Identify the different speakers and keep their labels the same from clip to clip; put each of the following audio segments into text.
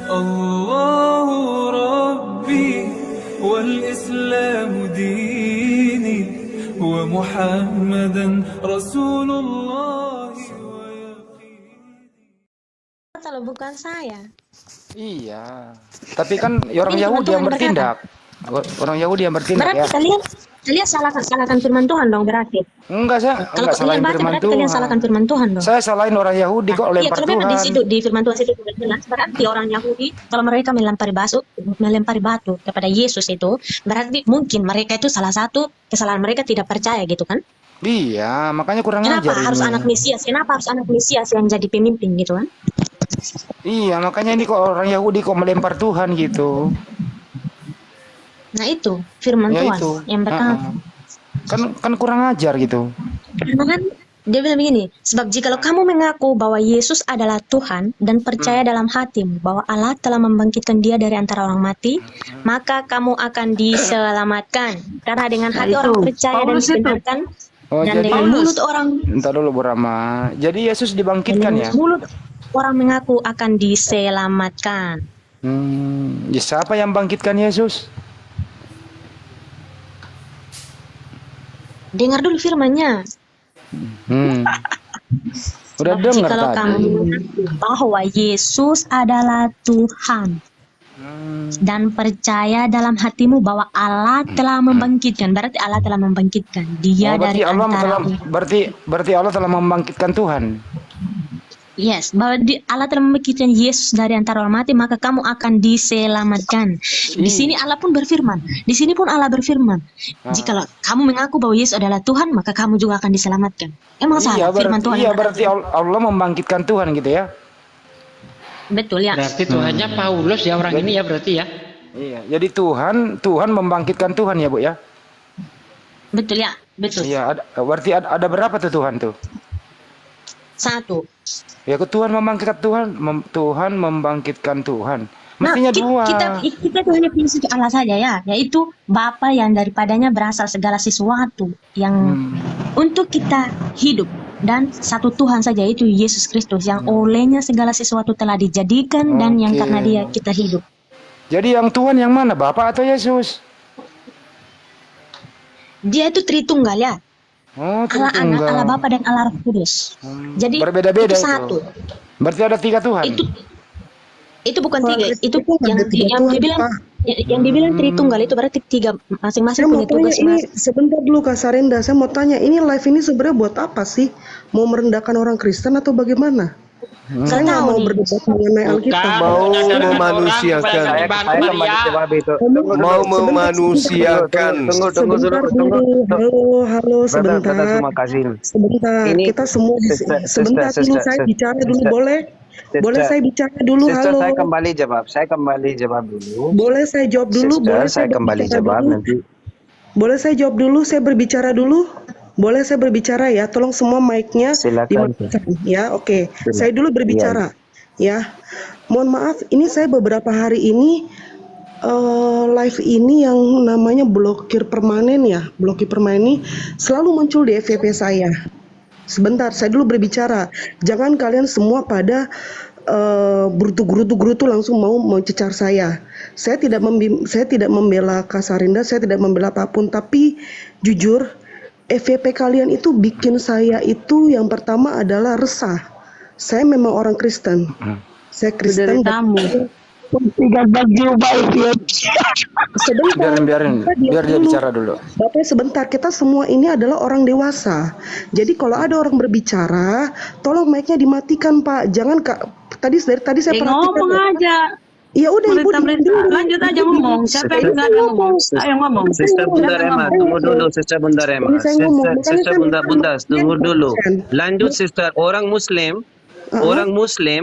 Speaker 1: الله ربي والإسلام ديني ومحمدا رسول الله
Speaker 2: Kalau bukan saya.
Speaker 3: Iya. Tapi kan orang
Speaker 2: Ini
Speaker 3: Yahudi yang
Speaker 2: firman Tuhan
Speaker 3: bertindak. Orang Yahudi yang bertindak
Speaker 2: Berarti
Speaker 3: ya.
Speaker 2: kalian salahkan firman Tuhan dong berarti.
Speaker 3: Enggak, saya
Speaker 2: Kalau
Speaker 3: enggak
Speaker 2: kalian
Speaker 3: salahin
Speaker 2: baca
Speaker 3: firman
Speaker 2: berarti kalian
Speaker 3: Tuhan.
Speaker 2: salahkan firman Tuhan dong.
Speaker 3: Saya salahin orang Yahudi kok
Speaker 2: Iya,
Speaker 3: lempar
Speaker 2: kalau memang di
Speaker 3: Tuhan.
Speaker 2: situ di firman Tuhan situ sudah jelas berarti orang Yahudi kalau mereka melempari batu kepada Yesus itu berarti mungkin mereka itu salah satu kesalahan mereka tidak percaya gitu kan?
Speaker 3: Iya, makanya kurang
Speaker 2: Kenapa
Speaker 3: ajar
Speaker 2: harus
Speaker 3: ini.
Speaker 2: anak Mesias? Kenapa harus anak Mesias yang jadi pemimpin gitu kan?
Speaker 3: Iya, makanya ini kok orang Yahudi kok melempar Tuhan gitu.
Speaker 2: Nah itu firman
Speaker 3: Ya
Speaker 2: Tuhan
Speaker 3: itu.
Speaker 2: yang berkata.
Speaker 3: Kan kurang ajar gitu.
Speaker 2: Karena kan dia bilang begini, sebab jikalau kamu mengaku bahwa Yesus adalah Tuhan dan percaya dalam hatimu bahwa Allah telah membangkitkan dia dari antara orang mati, maka kamu akan diselamatkan. Karena dengan hati orang percaya dan dibenarkan,
Speaker 3: Oh,
Speaker 2: dan
Speaker 3: jadi
Speaker 2: dengan mulut orang
Speaker 3: entar dulu Bu Rama. Jadi Yesus dibangkitkan ya?
Speaker 2: mulut orang mengaku akan diselamatkan.
Speaker 3: Ya siapa yang bangkitkan Yesus?
Speaker 2: Dengar dulu firman-Nya.
Speaker 3: Udah
Speaker 2: Sebab
Speaker 3: dengar
Speaker 2: jikalau
Speaker 3: tadi.
Speaker 2: kamu mengaku bahwa Yesus adalah Tuhan dan percaya dalam hatimu bahwa Allah telah membangkitkan, berarti Allah telah membangkitkan dia dari antara
Speaker 3: Berarti Allah telah membangkitkan Tuhan.
Speaker 2: Yes, bahwa Allah telah membangkitkan Yesus dari antara orang mati, maka kamu akan diselamatkan. Di sini Allah pun berfirman. Di sini pun Allah berfirman. Jikalau kamu mengaku bahwa Yesus adalah Tuhan, maka kamu juga akan diselamatkan. Emang salah firman Tuhan?
Speaker 3: Iya, berarti Allah membangkitkan Tuhan gitu ya.
Speaker 2: Betul ya.
Speaker 4: Berarti Tuhannya Paulus ya orang ini ya berarti ya.
Speaker 3: Iya, jadi Tuhan membangkitkan Tuhan ya, Bu ya.
Speaker 2: Betul ya, betul.
Speaker 3: Iya, berarti ada berapa tuh Tuhan tuh?
Speaker 2: Satu.
Speaker 3: Ya, Tuhan membangkitkan Tuhan membangkitkan Tuhan. Mestinya dua.
Speaker 2: Kita tuh hanya punya satu Allah saja ya, yaitu Bapa yang daripadanya berasal segala sesuatu yang untuk kita hidup, dan satu Tuhan saja yaitu Yesus Kristus yang olehnya segala sesuatu telah dijadikan dan yang karena dia kita hidup.
Speaker 3: Jadi yang Tuhan yang mana, Bapa atau Yesus?
Speaker 2: Dia itu Tritunggal ya.
Speaker 3: Oh,
Speaker 2: Allah Anak, Allah Bapa dan Allah Roh Kudus. Jadi
Speaker 3: berbeda-beda
Speaker 2: itu satu.
Speaker 3: Berarti ada 3 Tuhan.
Speaker 2: Itu bukan 3, itu yang dibilang Tritunggal itu berarti 3 masing-masing punya tugas masing.
Speaker 5: Sebentar dulu Kak Sarinda, saya mau tanya, ini live ini sebenarnya buat apa sih? Mau merendahkan orang Kristen atau bagaimana? Saya nggak mau berdebat mengenai Alkitab.
Speaker 6: Mau memanusiakan.
Speaker 3: Saya kembali jawab itu.
Speaker 6: Mau memanusiakan.
Speaker 5: Halo, sebentar. Sebentar, kita semua sebentar dulu saya bicara dulu boleh? Boleh saya bicara dulu? Halo.
Speaker 7: Saya kembali jawab dulu.
Speaker 5: Boleh saya jawab dulu? Boleh
Speaker 7: saya kembali jawab nanti.
Speaker 5: Boleh saya jawab dulu? Saya berbicara dulu? Boleh saya berbicara ya? Tolong semua mic-nya dimatikan ya. Oke. Saya dulu berbicara ya. Mohon maaf, ini saya beberapa hari ini live ini yang namanya blokir permanen ya. Blokir permanen ini selalu muncul di FYP saya. Sebentar, saya dulu berbicara. Jangan kalian semua pada gerutu langsung mau mencecar saya. Saya tidak membela Kak Sarinda, saya tidak membela apapun, tapi jujur FYP kalian itu bikin saya itu yang pertama adalah resah. Saya memang orang Kristen. Saya Kristen. Sebentar.
Speaker 3: Biar dia bicara dulu.
Speaker 5: Bapak sebentar, kita semua ini adalah orang dewasa. Jadi kalau ada orang berbicara, tolong mic-nya dimatikan Pak. Jangan Kak. Tadi saya perhatikan.
Speaker 8: Ngomong aja.
Speaker 5: Ya udah Ibu
Speaker 8: lanjut aja ngomong. Siapa yang nggak ngomong? Ayo ngomong.
Speaker 7: Sister Bunda Rema, tunggu dulu. Sister Bunda Rema. Sister Bunda, tunggu dulu. Lanjut Sister. Orang Muslim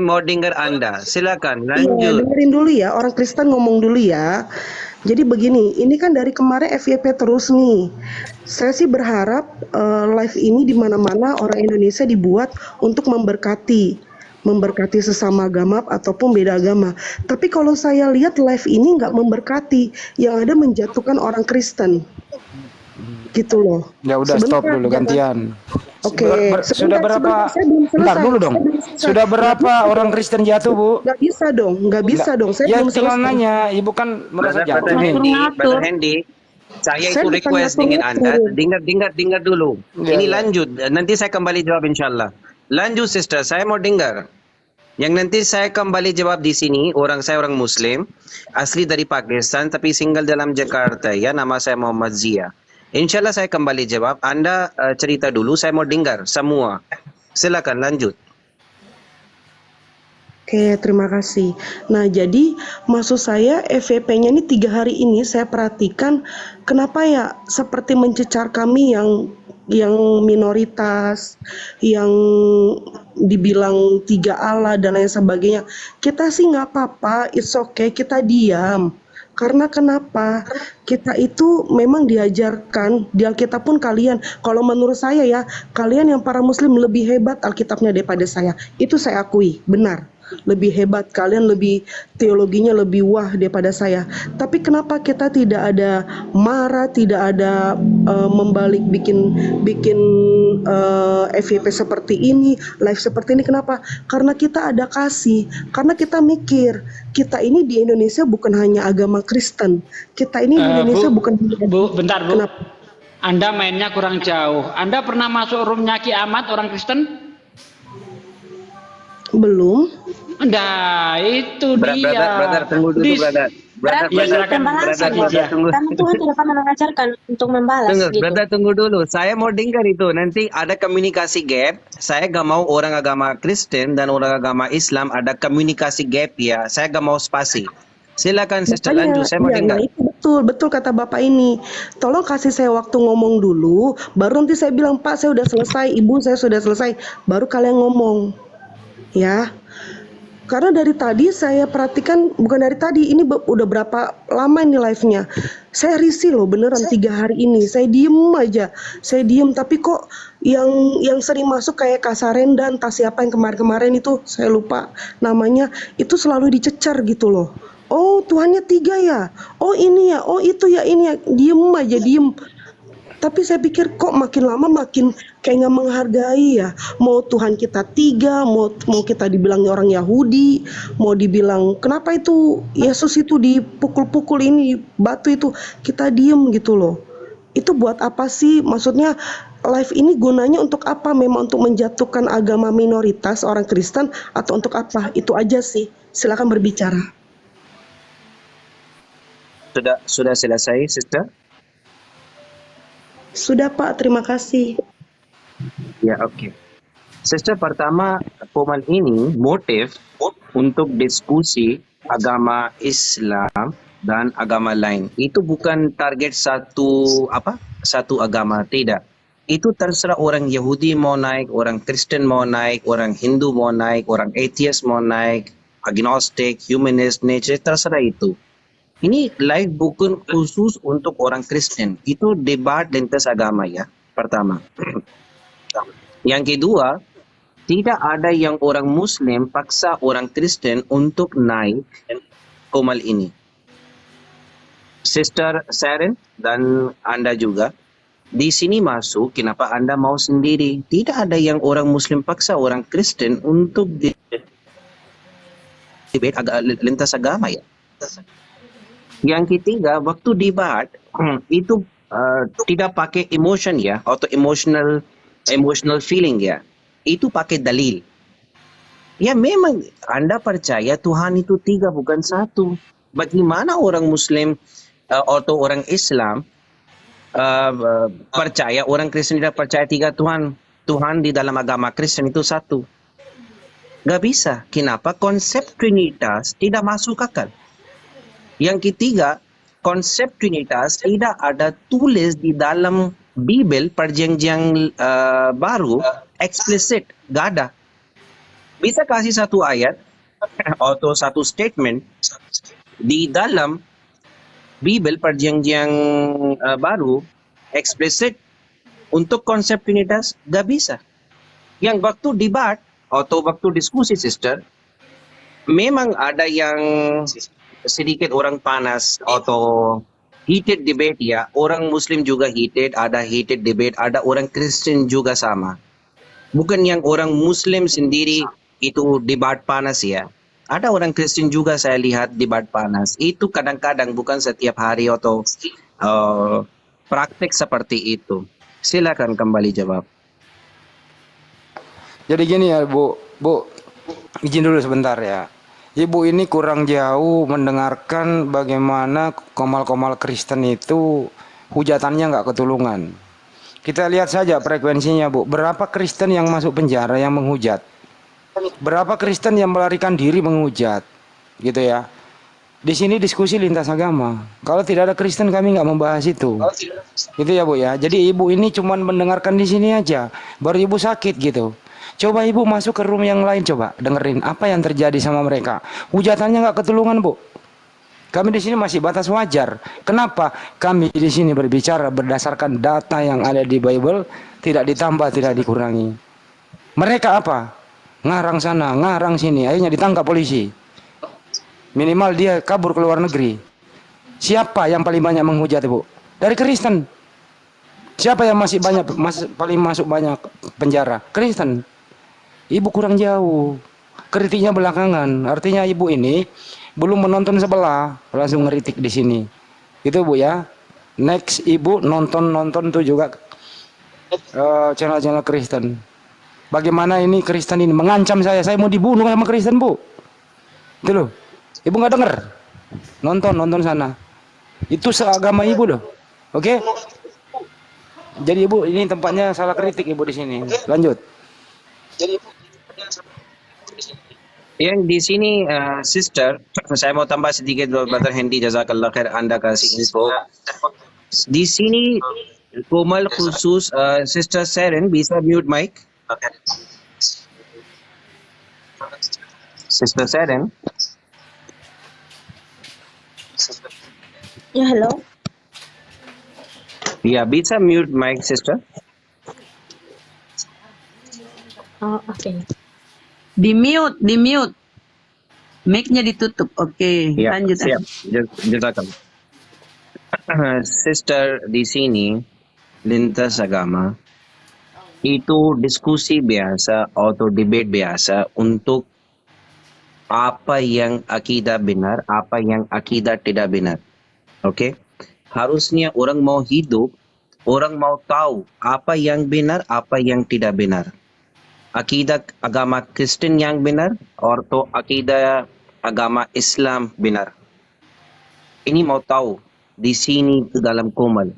Speaker 7: mau dengar Anda. Silakan lanjut.
Speaker 5: Iya, dengerin dulu ya. Orang Kristen ngomong dulu ya. Jadi begini, ini kan dari kemarin FYP terus nih. Saya sih berharap live ini di mana-mana orang Indonesia dibuat untuk memberkati sesama agama ataupun beda agama. Tapi kalau saya lihat live ini nggak memberkati, yang ada menjatuhkan orang Kristen. Gitu loh.
Speaker 3: Ya udah, stop dulu gantian.
Speaker 5: Oke,
Speaker 3: Sudah berapa?
Speaker 5: saya belum selesai.
Speaker 3: Bentar dulu dong.
Speaker 5: Saya belum selesai.
Speaker 3: Sudah berapa orang Kristen jatuh, Bu?
Speaker 5: Nggak bisa dong, nggak bisa dong. Saya
Speaker 3: Ya
Speaker 5: belum
Speaker 3: tinggal
Speaker 5: selesai.
Speaker 3: nanya, Ibu kan merasa
Speaker 7: Brother,
Speaker 3: jauh
Speaker 7: brother
Speaker 3: nih.
Speaker 7: Hendy,
Speaker 8: Ngatur-ngatur.
Speaker 7: brother Hendy, saya
Speaker 5: Saya
Speaker 7: itu
Speaker 5: bukan
Speaker 7: request dengan Anda,
Speaker 5: ngatur-ngatur.
Speaker 7: dengar dulu.
Speaker 3: Ya,
Speaker 7: Ini
Speaker 3: ya.
Speaker 7: lanjut, nanti saya kembali jawab insyaallah. Lanjut sister, saya mau dengar. Yang nanti saya kembali jawab di sini, saya orang Muslim, asli dari Pakistan tapi tinggal dalam Jakarta ya, nama saya Muhammad Zia. Insyaallah saya kembali jawab. Anda cerita dulu, saya mau dengar semua. Silakan lanjut.
Speaker 5: Oke, terima kasih. Nah, jadi maksud saya FVP-nya ini 3 hari ini saya perhatikan kenapa ya seperti mencecar kami yang minoritas, yang dibilang 3 Allah dan lain sebagainya. Kita sih nggak apa-apa, it's okay, kita diam. Karena kenapa? Kita itu memang diajarkan di Alkitab pun kalian, kalau menurut saya ya, kalian yang para muslim lebih hebat Alkitabnya daripada saya. Itu saya akui, benar. Lebih hebat, kalian lebih teologinya lebih wah daripada saya. Tapi kenapa kita tidak ada marah, tidak ada membalik bikin FYP seperti ini, live seperti ini? Kenapa? Karena kita ada kasih, karena kita mikir kita ini di Indonesia bukan hanya agama Kristen, kita ini di Indonesia bukan
Speaker 4: Bu, bentar Bu.
Speaker 5: Kenapa?
Speaker 4: Anda mainnya kurang jauh. Anda pernah masuk roomnya Ki Ahmad orang Kristen?
Speaker 5: Belum.
Speaker 4: Nah, itu dia.
Speaker 7: Brother, tunggu dulu
Speaker 4: Dis-
Speaker 7: brother. Brother,
Speaker 4: Ya, silakan.
Speaker 2: Pembalasan
Speaker 7: brother,
Speaker 2: ya.
Speaker 7: tunggu.
Speaker 2: Karena Tuhan tidak pernah mengajarkan untuk membalas
Speaker 7: Tunggu,
Speaker 2: gitu.
Speaker 7: brother, tunggu dulu. Saya mau dengar itu. Nanti ada komunikasi gap. Saya gak mau orang agama Kristen dan orang agama Islam ada komunikasi gap ya. Saya gak mau spasi. Silakan sister
Speaker 5: Makanya,
Speaker 7: lanjut. Saya mau
Speaker 5: iya,
Speaker 7: dengar.
Speaker 5: nah itu betul kata Bapak ini. Tolong kasih saya waktu ngomong dulu, baru nanti saya bilang, Pak saya udah selesai, Ibu saya sudah selesai, baru kalian ngomong. Ya. Karena dari tadi saya perhatikan, bukan dari tadi, ini udah berapa lama ini live-nya. Saya risih loh beneran 3 hari ini. Saya diem aja. Saya diem, tapi kok yang sering masuk kayak Kasarendan, entah siapa yang kemarin-kemarin itu, saya lupa namanya, itu selalu dicecar gitu loh. Oh Tuhannya 3 ya, oh ini ya, oh itu ya, ini ya. Diem aja, diem. Tapi saya pikir kok makin lama makin kayak nggak menghargai ya. Mau Tuhan kita 3, mau kita dibilang orang Yahudi, mau dibilang kenapa itu Yesus itu dipukul-pukul ini batu itu, kita diem gitu loh. Itu buat apa sih? Maksudnya live ini gunanya untuk apa? Memang untuk menjatuhkan agama minoritas orang Kristen atau untuk apa? Itu aja sih. Silakan berbicara.
Speaker 7: Sudah selesai, sister?
Speaker 5: Sudah Pak, terima kasih.
Speaker 7: Ya, oke. Sister, pertama, poman ini motif untuk diskusi agama Islam dan agama lain. Itu bukan target satu agama, tidak. Itu terserah orang Yahudi mau naik, orang Kristen mau naik, orang Hindu mau naik, orang atheist mau naik, agnostik, humanist, nature, terserah itu. Ini live bukan khusus untuk orang Kristen. Itu debat lintas agama ya, pertama. Yang kedua, tidak ada yang orang Muslim paksa orang Kristen untuk naik komal ini. Sister Sharon dan Anda juga, di sini masuk, kenapa Anda mau sendiri? Tidak ada yang orang Muslim paksa orang Kristen untuk debat lintas agama ya. Yang ketiga, waktu debat itu tidak pakai emotion ya, atau emotional feeling ya. Itu pakai dalil. Ya memang Anda percaya Tuhan itu 3 bukan 1. Bagaimana orang Muslim atau orang Islam percaya, orang Kristen tidak percaya 3 Tuhan. Tuhan di dalam agama Kristen itu 1. Gak bisa. Kenapa? Konsep Trinitas tidak masuk akal. Yang ketiga, konsep Trinitas tidak ada tulis di dalam Bible perjanjian baru eksplisit, gak ada. Bisa kasih satu ayat atau satu statement di dalam Bible perjanjian baru eksplisit untuk konsep Trinitas, gak bisa. Yang waktu debat atau waktu diskusi, sister, memang ada yang sedikit orang panas atau heated debate ya. Orang Muslim juga heated, ada heated debate, ada orang Kristen juga sama. Bukan yang orang Muslim sendiri itu debat panas ya. Ada orang Kristen juga saya lihat debat panas. Itu kadang-kadang, bukan setiap hari atau praktek seperti itu. Silakan kembali jawab.
Speaker 3: Jadi gini ya Bu, izin dulu sebentar ya. Ibu ini kurang jauh mendengarkan bagaimana komal-komal Kristen itu hujatannya nggak ketulungan. Kita lihat saja frekuensinya Bu. Berapa Kristen yang masuk penjara yang menghujat? Berapa Kristen yang melarikan diri menghujat? Gitu ya. Di sini diskusi lintas agama. Kalau tidak ada Kristen kami nggak membahas itu. Gitu ya Bu ya. Jadi ibu ini cuma mendengarkan di sini aja. Baru ibu sakit gitu. Coba ibu masuk ke room yang lain, coba dengerin apa yang terjadi sama mereka. Hujatannya nggak ketulungan Bu. Kami di sini masih batas wajar. Kenapa? Kami di sini berbicara berdasarkan data yang ada di Bible, tidak ditambah, tidak dikurangi. Mereka apa? Ngarang sana, ngarang sini, akhirnya ditangkap polisi. Minimal dia kabur ke luar negeri. Siapa yang paling banyak menghujat, Bu? Dari Kristen. Siapa yang paling masuk banyak penjara? Kristen. Ibu kurang jauh. Kritiknya belakangan. Artinya ibu ini belum menonton sebelah, langsung ngeritik di sini. Itu Bu ya. Next ibu nonton tuh juga channel-channel Kristen. Bagaimana ini Kristen ini mengancam saya mau dibunuh sama Kristen Bu. Itu loh. Ibu nggak dengar? Nonton sana. Itu seagama ibu loh. Oke? Jadi ibu ini tempatnya salah kritik ibu di sini. Lanjut.
Speaker 7: Yang di sini sister, saya mau tambah sedikit Brother Hendy, jazakallah khair Anda kasih info. Di sini Komal khusus Sister Seren bisa mute mic. Sister Seren.
Speaker 2: Ya, halo.
Speaker 7: Ya, bisa mute mic sister.
Speaker 2: Oh, oke.
Speaker 8: Di mute. Mic-nya ditutup. Oke,
Speaker 7: Ya,
Speaker 8: lanjut.
Speaker 7: siap. Jazakallah. Sister di sini lintas agama itu diskusi biasa atau debate biasa untuk apa yang akidah benar, apa yang akidah tidak benar. Oke? Harusnya orang mau hidup, orang mau tahu apa yang benar, apa yang tidak benar. Akidah agama Kristen yang benar atau akidah agama Islam benar. Ini mau tahu di sini ke dalam Komal.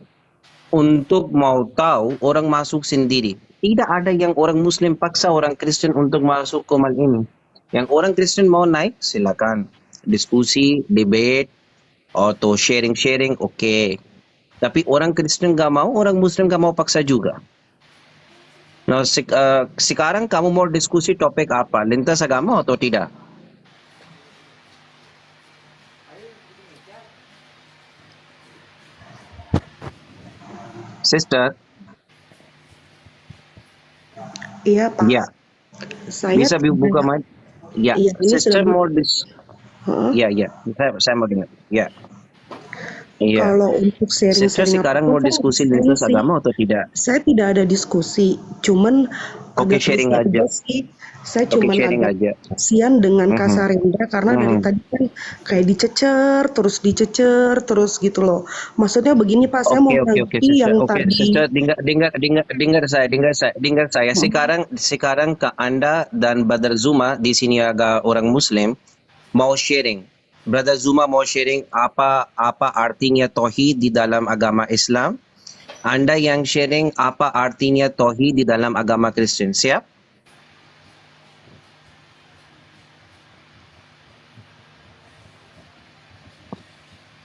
Speaker 7: Untuk mau tahu, orang masuk sendiri. Tidak ada yang orang Muslim paksa orang Kristen untuk masuk Komal ini. Yang orang Kristen mau naik, silakan. Diskusi, debate, atau sharing-sharing, oke. Tapi orang Kristen gak mau, orang Muslim gak mau paksa juga. Nah, sekarang kamu mau diskusi topik apa? Lintas agama atau tidak? Sister?
Speaker 5: Iya, Pak.
Speaker 7: Ya.
Speaker 5: Saya
Speaker 7: Bisa buka mic? Ya,
Speaker 5: Iya, ini
Speaker 7: sister
Speaker 5: sudah
Speaker 7: mau
Speaker 5: Hah?
Speaker 7: ya, saya mau dengar. Ya. Iya.
Speaker 5: Kalau untuk
Speaker 7: Sister
Speaker 5: sharing-sharing
Speaker 7: sekarang
Speaker 5: apapun,
Speaker 7: mau
Speaker 5: saya
Speaker 7: diskusi
Speaker 5: bisa
Speaker 7: lintas
Speaker 5: ngisi.
Speaker 7: agama atau tidak?
Speaker 5: Saya tidak ada diskusi, cuman
Speaker 7: Oke,
Speaker 5: agak
Speaker 7: sharing
Speaker 5: risih
Speaker 7: aja.
Speaker 5: aja sih. Saya
Speaker 7: Oke,
Speaker 5: cuman
Speaker 7: sharing
Speaker 5: agak
Speaker 7: aja.
Speaker 5: kasihan dengan Kak
Speaker 7: Mhm.
Speaker 5: Sarendra karena dari
Speaker 7: Mhm.
Speaker 5: tadi kan kayak dicecer terus gitu loh. Maksudnya begini Pak, saya mau
Speaker 7: Oke,
Speaker 5: menanggapi
Speaker 7: sister.
Speaker 5: yang
Speaker 7: Oke,
Speaker 5: tadi.
Speaker 7: sister, dengar saya. Sekarang ke Anda dan Brother Zuma di sini agak orang Muslim mau sharing. Brother Zuma mau sharing apa artinya tauhid di dalam agama Islam. Anda yang sharing apa artinya tauhid di dalam agama Kristen. Siap?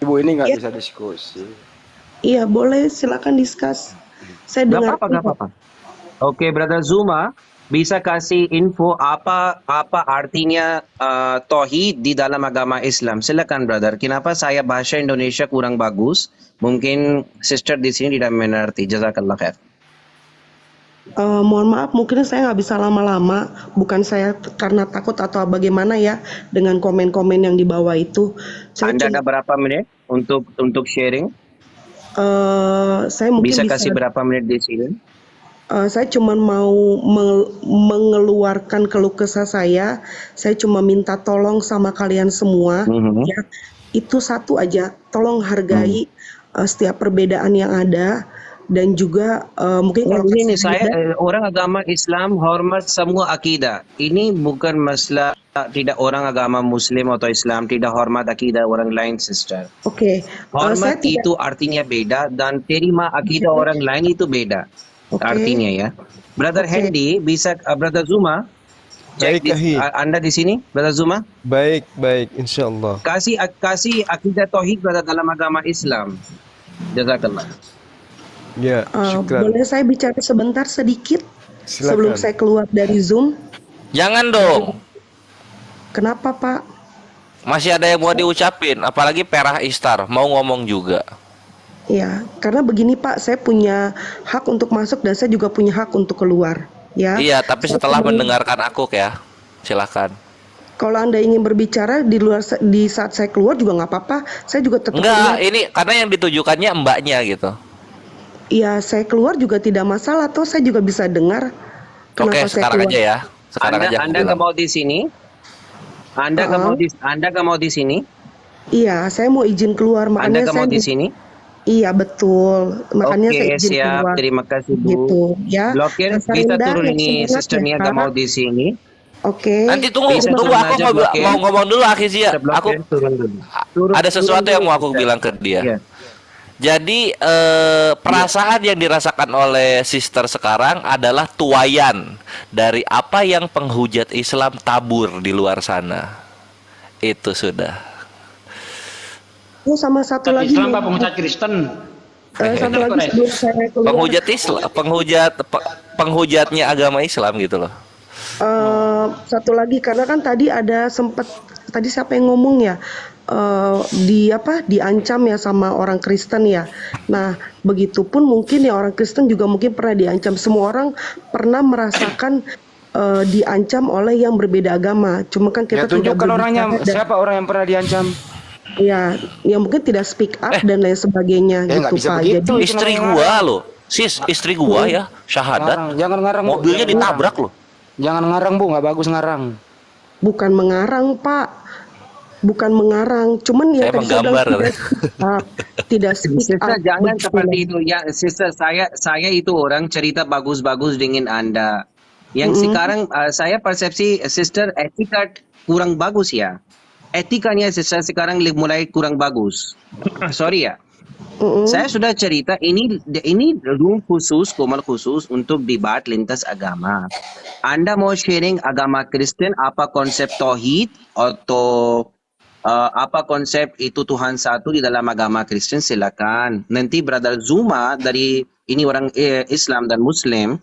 Speaker 3: Ibu ini nggak
Speaker 5: Ya,
Speaker 3: bisa diskusi.
Speaker 5: iya boleh silakan discuss. Saya
Speaker 7: Gak
Speaker 5: dengar.
Speaker 7: apa-apa. Oke, Brother Zuma, bisa kasih info apa artinya tauhid di dalam agama Islam? Silakan, brother. Kenapa saya bahasa Indonesia kurang bagus? Mungkin sister di sini tidak mengerti. Jazakallah khair.
Speaker 5: Mohon maaf, mungkin saya nggak bisa lama-lama. Bukan saya karena takut atau bagaimana ya dengan komen-komen yang di bawah itu. Saya
Speaker 7: Anda
Speaker 5: cuma,
Speaker 7: ada berapa menit untuk sharing?
Speaker 5: saya mungkin
Speaker 7: Bisa kasih berapa menit di sini?
Speaker 5: Saya cuma mau mengeluarkan keluh kesah saya. Saya cuma minta tolong sama kalian semua, ya. Itu satu aja, tolong hargai setiap perbedaan yang ada, dan juga mungkin kalau
Speaker 7: Ini
Speaker 5: saya
Speaker 7: saya orang agama Islam hormat semua akidah. Ini bukan masalah tidak orang agama Muslim atau Islam tidak hormat akidah orang lain, sister.
Speaker 5: Oke, saya
Speaker 7: Hormat
Speaker 5: tidak.
Speaker 7: itu artinya beda dan terima akidah orang lain itu beda.
Speaker 5: Oke.
Speaker 7: Artinya ya. Brother
Speaker 5: Oke.
Speaker 7: Hendy bisa Brother Zuma
Speaker 6: Baik, Ahi.
Speaker 7: Anda di sini, Brother Zuma?
Speaker 6: Baik, baik, insyaallah.
Speaker 7: Kasih akidah tauhid brother dalam agama Islam. Jazakallah.
Speaker 6: Ya, syukran.
Speaker 5: Boleh saya bicara sebentar sedikit sebelum
Speaker 6: Silakan.
Speaker 5: saya keluar dari Zoom?
Speaker 9: Jangan dong.
Speaker 5: Kenapa, Pak?
Speaker 9: Masih ada yang mau diucapin, apalagi Perah Istar mau ngomong juga.
Speaker 5: Ya, karena begini Pak, saya punya hak untuk masuk dan saya juga punya hak untuk keluar. Ya.
Speaker 9: Iya, tapi
Speaker 5: Saya
Speaker 9: setelah
Speaker 5: cuma-
Speaker 9: mendengarkan aku ya. Silakan.
Speaker 5: Kalau Anda ingin berbicara di luar di saat saya keluar juga nggak apa-apa. Saya juga tetap
Speaker 9: Enggak, ini karena yang ditujukannya mbaknya gitu.
Speaker 5: Iya, saya keluar juga tidak masalah. Toh saya juga bisa dengar.
Speaker 9: Oke,
Speaker 5: Kenapa saya
Speaker 9: sekarang
Speaker 5: keluar?
Speaker 9: aja ya. Sekarang aja. aku
Speaker 7: Anda
Speaker 9: bilang.
Speaker 7: nggak mau di sini? Anda nggak mau di sini?
Speaker 5: Iya, saya mau izin keluar.
Speaker 7: Anda
Speaker 5: Makanya
Speaker 7: nggak
Speaker 5: saya
Speaker 7: mau di sini?
Speaker 5: Iya betul. Makanya
Speaker 7: Oke,
Speaker 5: saya izin
Speaker 7: siap.
Speaker 5: keluar.
Speaker 7: Terima kasih, Bu.
Speaker 5: Gitu, ya.
Speaker 7: Blokir
Speaker 5: Rasa
Speaker 7: bisa
Speaker 5: rendah,
Speaker 7: turun
Speaker 5: yang
Speaker 7: ini
Speaker 5: semangat,
Speaker 7: sisternya
Speaker 5: ya,
Speaker 7: nggak
Speaker 5: Kak.
Speaker 7: mau di sini.
Speaker 5: Oke.
Speaker 9: Nanti tunggu,
Speaker 7: Bisa
Speaker 9: tunggu
Speaker 7: turun
Speaker 9: aku
Speaker 7: aja,
Speaker 9: mau,
Speaker 7: blokir.
Speaker 9: mau ngomong dulu Akhizia. Aku
Speaker 7: Blokir, turun dulu. Turun-
Speaker 9: ada sesuatu
Speaker 7: turun
Speaker 9: yang mau
Speaker 7: dulu,
Speaker 9: aku
Speaker 7: Sister.
Speaker 9: bilang ke dia.
Speaker 7: Iya.
Speaker 9: Jadi perasaan yang dirasakan oleh sister sekarang adalah tuayan dari apa yang penghujat Islam tabur di luar sana. Itu sudah.
Speaker 5: Oh, sama satu lagi.
Speaker 4: Islam apa penghujat Kristen?
Speaker 5: Satu lagi sebelum saya keluar.
Speaker 9: Penghujat Islam, penghujatnya agama Islam gitu loh.
Speaker 5: Satu lagi karena kan tadi ada sempat tadi siapa yang ngomong ya diancam ya sama orang Kristen ya. Nah begitupun mungkin ya orang Kristen juga mungkin pernah diancam. Semua orang pernah merasakan diancam oleh yang berbeda agama. Cuma kan
Speaker 3: Ya
Speaker 5: kita tidak
Speaker 3: tunjukkan orangnya,
Speaker 5: berbicara dan-
Speaker 3: siapa orang yang pernah diancam?
Speaker 5: ya yang mungkin tidak speak up dan lain sebagainya
Speaker 3: Ya, nggak
Speaker 5: gitu
Speaker 3: bisa
Speaker 5: Pak.
Speaker 3: begitu.
Speaker 5: Jadi
Speaker 9: Istri gua loh, sis, istri gua ya, syahadat.
Speaker 3: Ngarang, jangan ngarang. Bu.
Speaker 9: Mobilnya
Speaker 3: Jangan
Speaker 9: ditabrak loh.
Speaker 3: ngarang. Jangan ngarang Bu, nggak bagus ngarang.
Speaker 5: bukan mengarang Pak, bukan mengarang. Cuman ya
Speaker 9: Saya
Speaker 5: tadi saya bilang
Speaker 9: menggambar.
Speaker 5: tidak speak up, tidak speak
Speaker 7: Sister
Speaker 5: up.
Speaker 7: jangan
Speaker 5: Begitu.
Speaker 7: seperti itu ya, sister saya itu orang cerita bagus-bagus dengan Anda. Yang sekarang saya persepsi sister etika kurang bagus ya. Etikanya sister sekarang mulai kurang bagus. Sorry ya. Saya sudah cerita ini room khusus, komal khusus untuk debat lintas agama. Anda mau sharing agama Kristen apa konsep tauhid atau apa konsep itu Tuhan satu di dalam agama Kristen, silakan. Nanti Brother Zuma dari ini orang Islam dan Muslim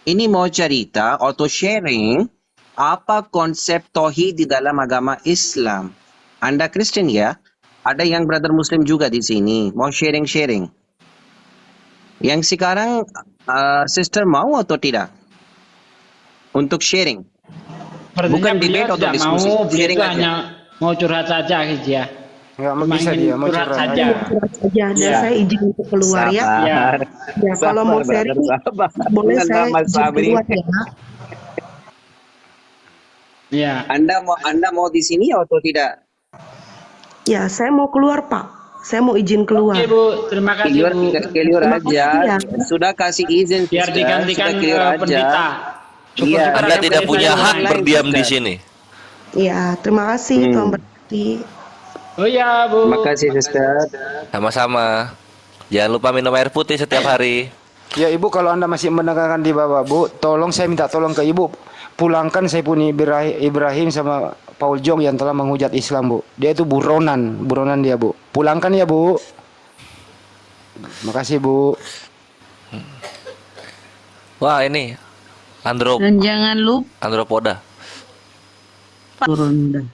Speaker 7: ini mau cerita atau sharing apa konsep tauhid di dalam agama Islam. Anda Kristen ya? Ada yang Brother Muslim juga di sini mau sharing-sharing. Yang sekarang sister mau atau tidak untuk sharing? Bukan
Speaker 4: beliau
Speaker 7: debate atau
Speaker 4: tidak
Speaker 7: diskusi,
Speaker 4: mau, beliau
Speaker 7: sharing
Speaker 4: itu
Speaker 7: aja.
Speaker 4: hanya mau curhat saja ya.
Speaker 3: Nggak mau
Speaker 4: Cuma
Speaker 3: bisa
Speaker 4: ingin
Speaker 3: dia, mau
Speaker 4: curhat
Speaker 3: curhat.
Speaker 4: saja.
Speaker 5: Surat saja dan
Speaker 4: Ya.
Speaker 5: saya izin untuk keluar ya.
Speaker 4: Ya.
Speaker 5: Ya, kalau mau sharing boleh saya izin keluar ya.
Speaker 4: Ya.
Speaker 7: Anda mau di sini atau tidak?
Speaker 5: Ya, saya mau keluar Pak. Saya mau izin keluar.
Speaker 4: Oke Bu, terima kasih
Speaker 7: Keluar,
Speaker 4: Bu.
Speaker 7: keluar
Speaker 5: Terima
Speaker 7: aja.
Speaker 5: kasih ya.
Speaker 7: Sudah kasih izin.
Speaker 4: Biar
Speaker 7: sister.
Speaker 4: digantikan
Speaker 7: Sudah keluar aja.
Speaker 4: pendeta.
Speaker 7: Iya.
Speaker 9: Anda tidak punya hak
Speaker 7: lain,
Speaker 9: berdiam di
Speaker 7: sister.
Speaker 9: sini.
Speaker 5: Ya, terima kasih Tuhan berkati.
Speaker 4: Oh ya Bu.
Speaker 7: Terima kasih sister.
Speaker 9: Sama-sama. Jangan lupa minum air putih setiap hari.
Speaker 3: Ya Ibu, kalau Anda masih mendengarkan di bawah Bu, tolong saya minta tolong ke Ibu, pulangkan Saipul Ibrahim sama Paul Jong yang telah menghujat Islam Bu. Dia itu buronan dia Bu. Pulangkan ya Bu. Makasih Bu.
Speaker 9: Wah ini
Speaker 8: Dan jangan lupa
Speaker 9: andropoda.
Speaker 8: turun dah.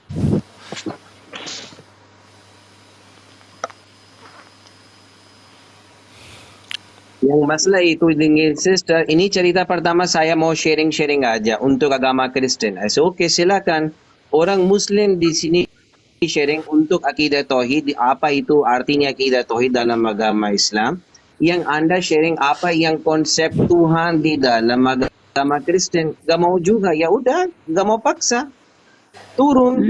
Speaker 7: Yang masalah itu dengan sister, ini cerita pertama saya mau sharing-sharing aja untuk agama Kristen. Oke, silakan. Orang Muslim di sini sharing untuk akidah tauhid, apa itu artinya akidah tauhid dalam agama Islam. yang Anda sharing apa yang konsep Tuhan di dalam agama Kristen. Gak mau juga, ya udah, gak mau paksa. Turun.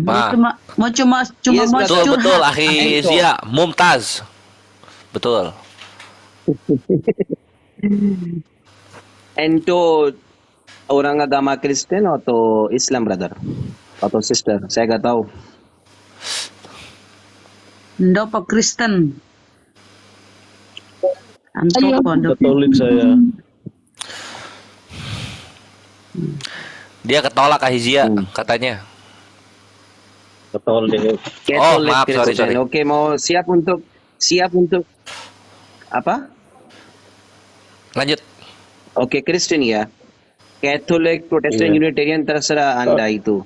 Speaker 9: Wah.
Speaker 8: Mau cuma
Speaker 7: Yes,
Speaker 8: mau
Speaker 7: betul,
Speaker 9: Betul,
Speaker 8: curhat.
Speaker 9: akhi Zia, Mumtaz. Betul.
Speaker 7: Ento orang agama Kristen atau Islam, brother? Atau sister? Saya gak tahu.
Speaker 8: Ndopo Kristen. Anto
Speaker 2: Iya.
Speaker 8: pondok.
Speaker 6: Katolik saya.
Speaker 9: Dia ketolak akhi Zia katanya.
Speaker 6: Katolik.
Speaker 9: Oh, maaf,
Speaker 7: Kristen.
Speaker 9: sorry.
Speaker 7: Oke, mau siap untuk apa?
Speaker 9: Lanjut.
Speaker 7: Oke, Kristen ya. Katolik, Protestan,
Speaker 6: Iya.
Speaker 7: Unitarian, terserah Anda itu.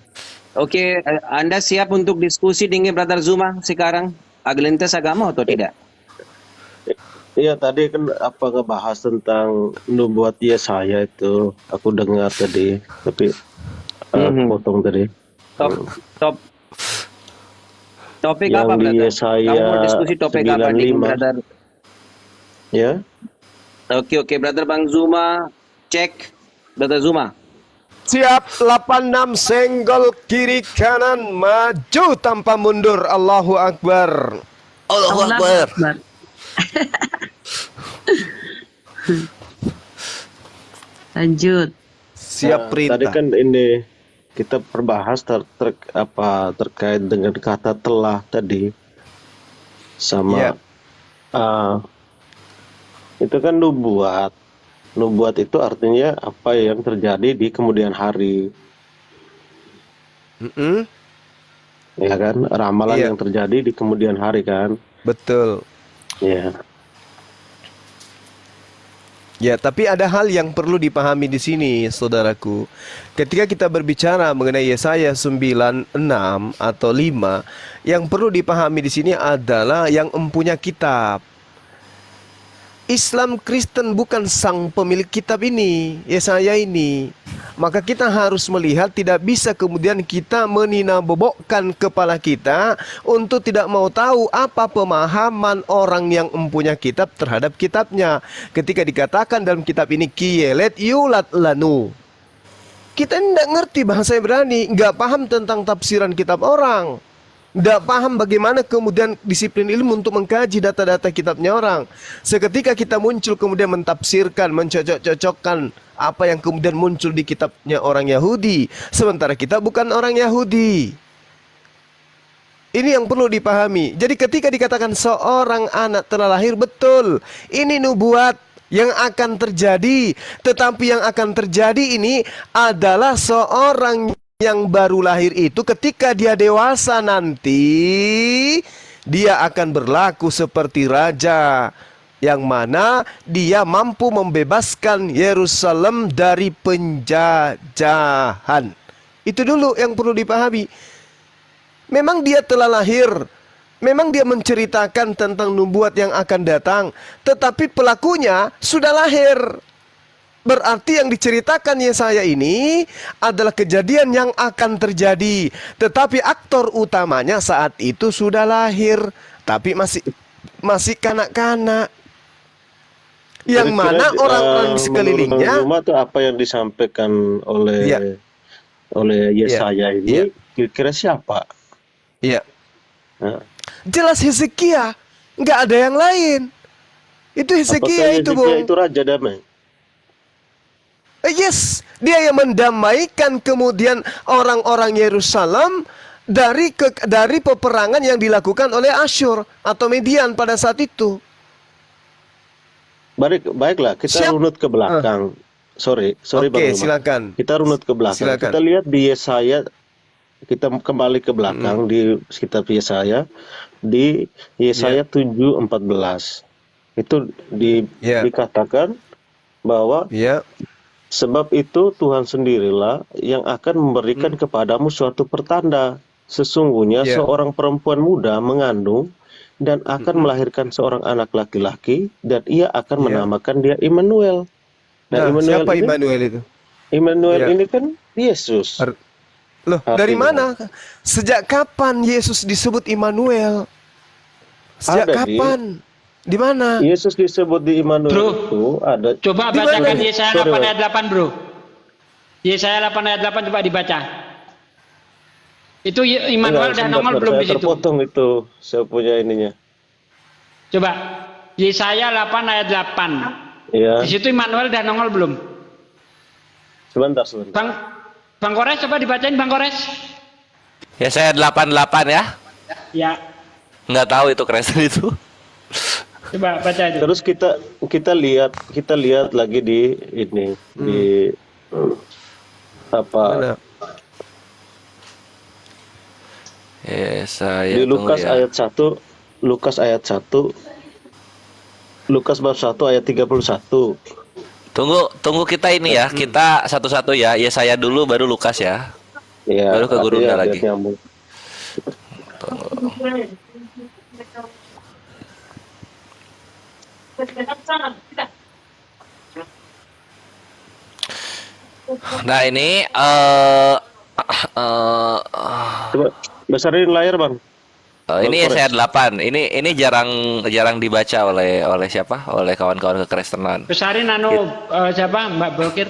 Speaker 7: Oke, Anda siap untuk diskusi dengan Brother Zuma sekarang? Agak agama atau tidak?
Speaker 6: Iya, tadi kan apa ngebahas tentang nubuat Yesaya itu. Aku dengar tadi, tapi potong tadi.
Speaker 7: Topik
Speaker 6: Yang
Speaker 7: apa,
Speaker 6: di
Speaker 7: brother?
Speaker 6: Yesaya
Speaker 7: Kamu mau diskusi topik apa dengan
Speaker 6: 95.
Speaker 7: brother?
Speaker 6: Ya,
Speaker 7: Oke, brother Bang Zuma, cek. Brother Zuma.
Speaker 6: siap. 86 senggol kiri kanan maju tanpa mundur. Allahu Akbar.
Speaker 9: Allahu Akbar.
Speaker 8: Lanjut.
Speaker 6: Tadi
Speaker 3: Siap perintah.
Speaker 6: kan ini kita perbahas terkait dengan kata telah tadi sama
Speaker 3: Iya.
Speaker 6: itu kan nubuat. Nubuat itu artinya apa yang terjadi di kemudian hari, ya kan? Ramalan
Speaker 3: Iya.
Speaker 6: yang terjadi di kemudian hari kan?
Speaker 3: Betul.
Speaker 6: Ya.
Speaker 3: Ya, tapi ada hal yang perlu dipahami di sini, saudaraku. Ketika kita berbicara mengenai Yesaya 96 atau 5, yang perlu dipahami di sini adalah yang mempunyai kitab. Islam Kristen bukan sang pemilik kitab ini, Yesaya ini. Maka kita harus melihat, tidak bisa kemudian kita meninabobokkan kepala kita untuk tidak mau tahu apa pemahaman orang yang mempunyai kitab terhadap kitabnya. Ketika dikatakan dalam kitab ini Kiyelet Yulat Lanu, kita tidak ngerti bahasa Ibrani, nggak paham tentang tafsiran kitab orang, nggak paham bagaimana kemudian disiplin ilmu untuk mengkaji data-data kitabnya orang. Seketika kita muncul kemudian mentafsirkan, mencocok-cocokkan apa yang kemudian muncul di kitabnya orang Yahudi, sementara kita bukan orang Yahudi. Ini yang perlu dipahami. Jadi ketika dikatakan seorang anak telah lahir, betul, ini nubuat yang akan terjadi. Tetapi yang akan terjadi ini adalah seorang yang baru lahir itu ketika dia dewasa nanti, dia akan berlaku seperti raja, yang mana dia mampu membebaskan Yerusalem dari penjajahan. Itu dulu yang perlu dipahami. Memang dia telah lahir, memang dia menceritakan tentang nubuat yang akan datang, tetapi pelakunya sudah lahir. Berarti yang diceritakan Yesaya ini adalah kejadian yang akan terjadi, tetapi aktor utamanya saat itu sudah lahir, tapi masih kanak-kanak. Yang mana orang-orang di sekelilingnya,
Speaker 6: itu apa yang disampaikan oleh Yesaya ini, kira-kira siapa?
Speaker 3: Iya. Jelas Hezekia, nggak ada yang lain. Itu Hezekia itu, Bung.
Speaker 6: Itu Raja Damai.
Speaker 3: Yes, dia yang mendamaikan kemudian orang-orang Yerusalem dari peperangan yang dilakukan oleh Asyur atau Median pada saat itu.
Speaker 6: Baiklah, kita runut ke belakang. Sorry Bang Umar.
Speaker 3: Silakan.
Speaker 6: Kita runut ke belakang.
Speaker 3: Silakan.
Speaker 6: Kita lihat di Yesaya, kita kembali ke belakang di kitab Yesaya, di Yesaya 7:14. Itu dikatakan bahwa sebab itu Tuhan sendirilah yang akan memberikan kepadamu suatu pertanda. Sesungguhnya seorang perempuan muda mengandung dan akan melahirkan seorang anak laki-laki, dan ia akan menamakan dia Immanuel.
Speaker 3: Nah, siapa Immanuel itu?
Speaker 6: Immanuel ini kan Yesus.
Speaker 3: Loh, dari mana? Sejak kapan Yesus disebut Immanuel? Sejak kapan?
Speaker 10: Di mana?
Speaker 6: Yesus disebut di Immanuel
Speaker 4: Bro,
Speaker 6: itu ada.
Speaker 4: coba
Speaker 10: Di mana?
Speaker 4: bacakan Yesaya
Speaker 6: Sorry,
Speaker 4: 8
Speaker 6: Bang.
Speaker 4: ayat 8, bro. Yesaya 8 ayat 8 coba dibaca. Itu Immanuel
Speaker 6: Enggak,
Speaker 4: dan
Speaker 6: sebentar,
Speaker 4: nongol belum
Speaker 6: saya
Speaker 4: di situ.
Speaker 6: terpotong itu. Saya punya ininya.
Speaker 4: Coba Yesaya 8 ayat 8.
Speaker 6: Iya.
Speaker 4: Di situ Immanuel dan nongol belum?
Speaker 6: Sebentar.
Speaker 4: Bang Kores coba dibacain Bang Kores.
Speaker 9: Ya saya 88 ya.
Speaker 4: Ya,
Speaker 9: Nggak tahu itu Kristen itu.
Speaker 4: coba baca itu.
Speaker 6: Terus kita lihat lagi di ini di apa
Speaker 10: Mana?
Speaker 9: Ya saya
Speaker 6: di
Speaker 9: tunggu
Speaker 6: Lukas
Speaker 9: ya.
Speaker 6: ayat 1 Lukas bab 1 ayat 31.
Speaker 9: Tunggu kita ini ya. Kita satu-satu ya. Ya saya dulu baru Lukas ya.
Speaker 6: Ya,
Speaker 9: Baru ke gurunya
Speaker 6: artinya
Speaker 9: lagi.
Speaker 6: biar nyambung.
Speaker 9: Nah ini
Speaker 6: Coba besarin layar, Bang.
Speaker 9: ini ya saya 8. Ini jarang dibaca oleh siapa? Oleh kawan-kawan kekristenan.
Speaker 4: Besarin siapa? Mbak Bokir.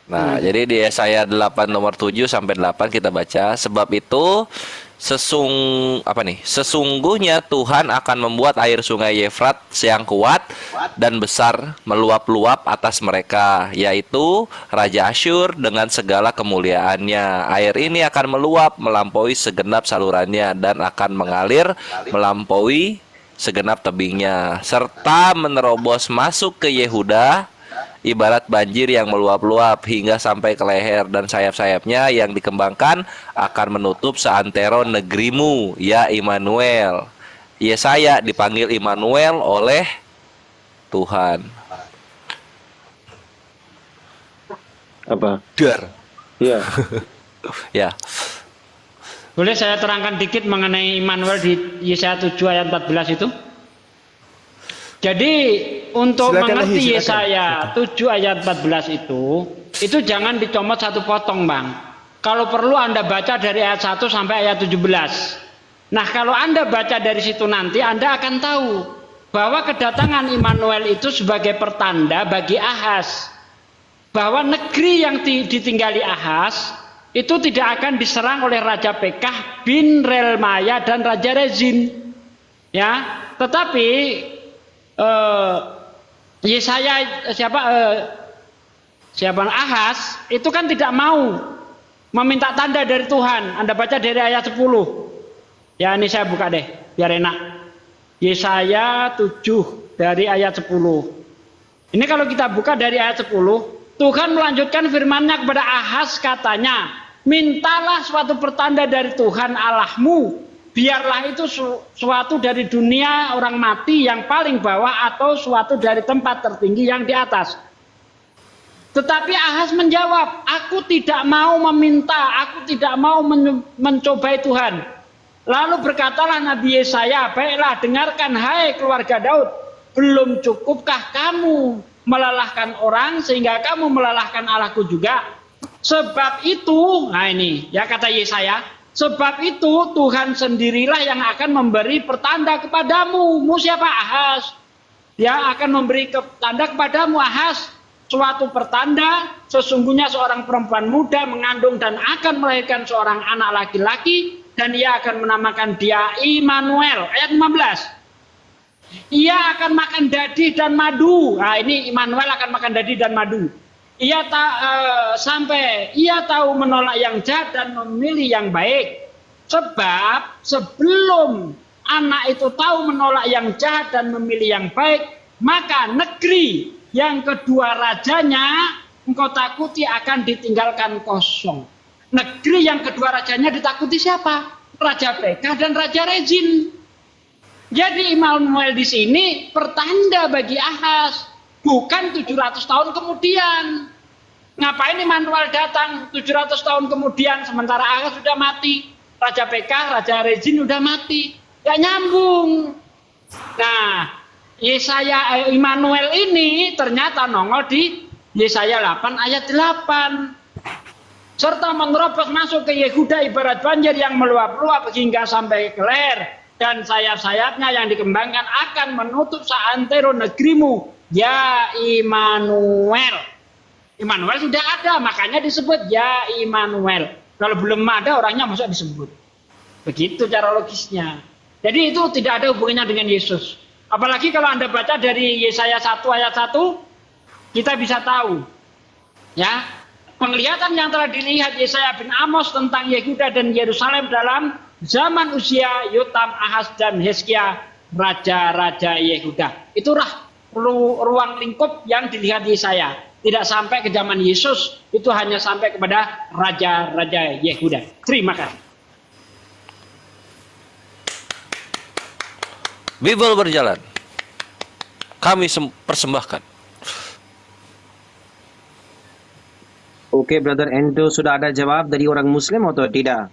Speaker 9: Nah, jadi di Yesaya 8 nomor 7 sampai 8 kita baca, sebab itu sesungguhnya Tuhan akan membuat air sungai Efrat yang kuat dan besar meluap-luap atas mereka, yaitu Raja Asyur dengan segala kemuliaannya. Air ini akan meluap melampaui segenap salurannya dan akan mengalir melampaui segenap tebingnya, serta menerobos masuk ke Yehuda ibarat banjir yang meluap-luap hingga sampai ke leher, dan sayap-sayapnya yang dikembangkan akan menutup seantero negerimu, ya Immanuel. Yesaya dipanggil Immanuel oleh Tuhan.
Speaker 6: Apa?
Speaker 9: Dar.
Speaker 6: Iya.
Speaker 9: Ya.
Speaker 4: Boleh saya terangkan dikit mengenai Immanuel di Yesaya 7 ayat 14 itu? Jadi untuk mengerti Yesaya 7 ayat 14 itu jangan dicomot satu potong, Bang. Kalau perlu Anda baca dari ayat 1 sampai ayat 17. Nah, kalau Anda baca dari situ nanti Anda akan tahu bahwa kedatangan Immanuel itu sebagai pertanda bagi Ahaz, bahwa negeri yang ditinggali Ahaz itu tidak akan diserang oleh Raja Pekah bin Relmaya dan Raja Rezin. Ya, tetapi Yesaya Ahaz itu kan tidak mau meminta tanda dari Tuhan. Anda baca dari ayat 10. Ya, ini saya buka deh biar enak. Yesaya 7 dari ayat 10. Ini kalau kita buka dari ayat 10, Tuhan melanjutkan firman-Nya kepada Ahaz, katanya, mintalah suatu pertanda dari Tuhan Allahmu, biarlah itu suatu dari dunia orang mati yang paling bawah atau suatu dari tempat tertinggi yang di atas. Tetapi Ahaz menjawab, aku tidak mau meminta, aku tidak mau mencobai Tuhan. Lalu berkatalah Nabi Yesaya, baiklah dengarkan hai keluarga Daud, belum cukupkah kamu melelahkan orang sehingga kamu melelahkan Allahku juga? Sebab itu, nah ini ya kata Yesaya, sebab itu Tuhan sendirilah yang akan memberi pertanda kepadamu. Siapa? Ahaz. Dia akan memberi tanda kepadamu, Ahaz. Suatu pertanda, sesungguhnya seorang perempuan muda mengandung dan akan melahirkan seorang anak laki-laki, dan ia akan menamakan dia Immanuel. Ayat 15. Ia akan makan dadi dan madu. Nah, ini Immanuel akan makan dadi dan madu. Sampai ia tahu menolak yang jahat dan memilih yang baik. Sebab sebelum anak itu tahu menolak yang jahat dan memilih yang baik, maka negeri yang kedua rajanya engkau takuti akan ditinggalkan kosong. Negeri yang kedua rajanya ditakuti siapa? Raja Pekah dan Raja Rezin. Jadi Immanuel di sini pertanda bagi Ahaz. Bukan 700 tahun kemudian. Ngapain Immanuel datang 700 tahun kemudian sementara Ahaz sudah mati, Raja Pekah, Raja Rezin sudah mati. Gak nyambung. Nah, Yesaya Immanuel ini ternyata nongol di Yesaya 8 ayat 8. Serta menerobos masuk ke Yehuda ibarat banjir yang meluap-luap hingga sampai ke leher. dan sayap-sayapnya yang dikembangkan akan menutup seantero negerimu, ya Immanuel. Immanuel sudah ada, makanya disebut ya Immanuel. Kalau belum ada orangnya masuk disebut. Begitu cara logisnya. Jadi itu tidak ada hubungannya dengan Yesus. Apalagi kalau Anda baca dari Yesaya 1 ayat 1, kita bisa tahu. Ya, penglihatan yang telah dilihat Yesaya bin Amos tentang Yehuda dan Yerusalem dalam zaman usia Yotam, Ahaz, dan Hizkia, raja-raja Yehuda. Itulah ruang lingkup yang dilihat Yesaya. Tidak sampai ke zaman Yesus, itu hanya sampai kepada raja-raja Yehuda. Terima kasih.
Speaker 9: Bible berjalan. Kami persembahkan.
Speaker 7: Oke, Brother Endo, sudah ada jawab dari orang Muslim atau tidak?